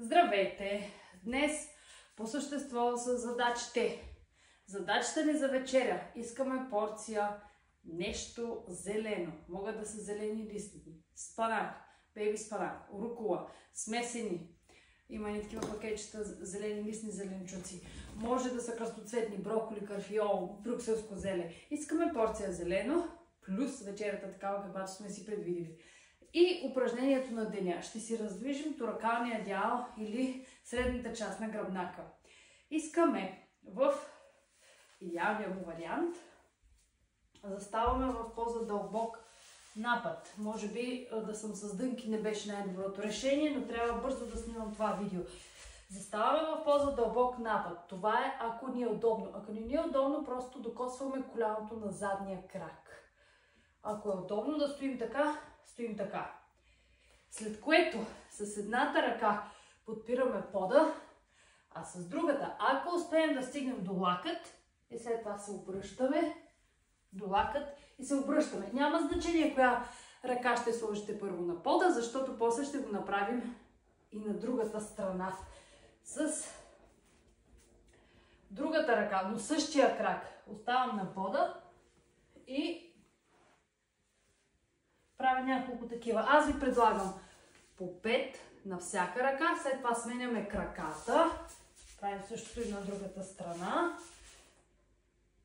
Здравейте! Днес по същество са задачите. Задачата ни за вечеря. Искаме порция нещо зелено. Могат да са зелени листни. Спанак, бейби спанак, рукола, смесени. Има и такива пакетчета зелени листни зеленчуци. Може да са кръстоцветни, броколи, карфиол, брюкселско зеле. Искаме порция зелено, плюс вечерята такава, каквато сме си предвидили. И упражнението на деня. Ще си раздвижим торакалния дял или средната част на гръбнака. Искаме в идеалния му вариант заставаме в по-задълбок напад. Може би да съм с дънки не беше най-доброто решение, но трябва бързо да снимам това видео. Заставаме в по-задълбок напад. Това е ако ни е удобно. Ако не ни е удобно, просто докосваме коляното на задния крак. Ако е удобно да стоим така. След което с едната ръка подпираме пода, а с другата, ако успеем да стигнем до лакът, и след това се обръщаме до лакът и се обръщаме. Няма значение коя ръка ще сложите първо на пода, защото после ще го направим и на другата страна. С другата ръка, но същия крак. Оставам на пода и правя няколко такива. Аз ви предлагам по 5 на всяка ръка. След това сменяме краката. Правим същото и на другата страна.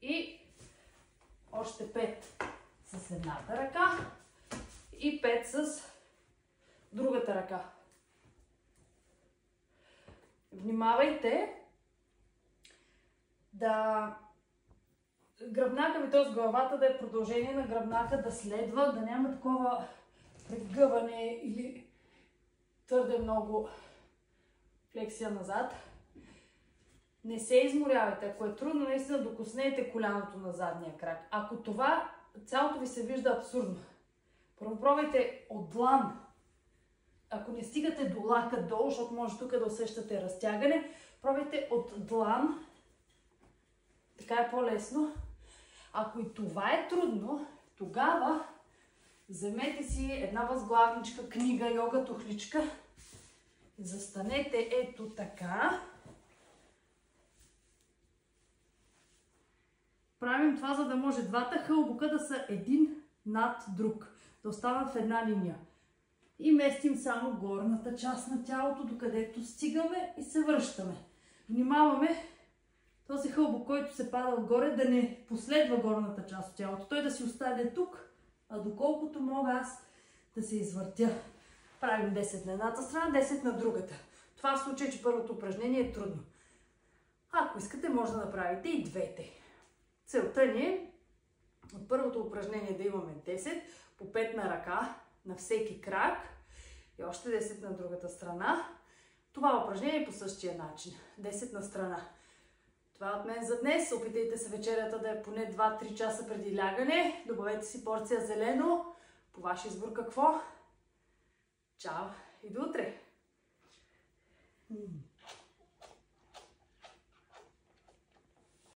И още 5 с едната ръка. И 5 с другата ръка. Внимавайте да гръбнака ви, т.е. главата да е продължение на гръбнака, да следва, да няма такова прегъване или твърде много флексия назад. Не се изморявайте. Ако е трудно, наистина докоснете коляното на задния крак. Ако това цялото ви се вижда абсурдно, първо пробвайте от длан. Ако не стигате до лака долу, защото може тук да усещате разтягане, пробвайте от длан. Така е по-лесно. Ако и това е трудно, тогава вземете си една възглавничка, книга, йога, тухличка. Застанете ето така. Правим това, за да може двата хълбока да са един над друг. Да останат в една линия. И местим само горната част на тялото, докъдето стигаме и се връщаме. Внимаваме този хълбок, който се пада отгоре, да не последва горната част от тялото. Той да си остане тук, а доколкото мога аз да се извъртя. Правим 10 на едната страна, 10 на другата. Това в случай, че първото упражнение е трудно. Ако искате, може да направите и двете. Целта ни е от първото упражнение да имаме 10, по 5 на ръка, на всеки крак и още 10 на другата страна. Това упражнение е по същия начин. 10 на страна. Това е от мен за днес. Опитайте се вечерята да е поне 2-3 часа преди лягане. Добавете си порция зелено. По ваш избор какво? Чао и до утре!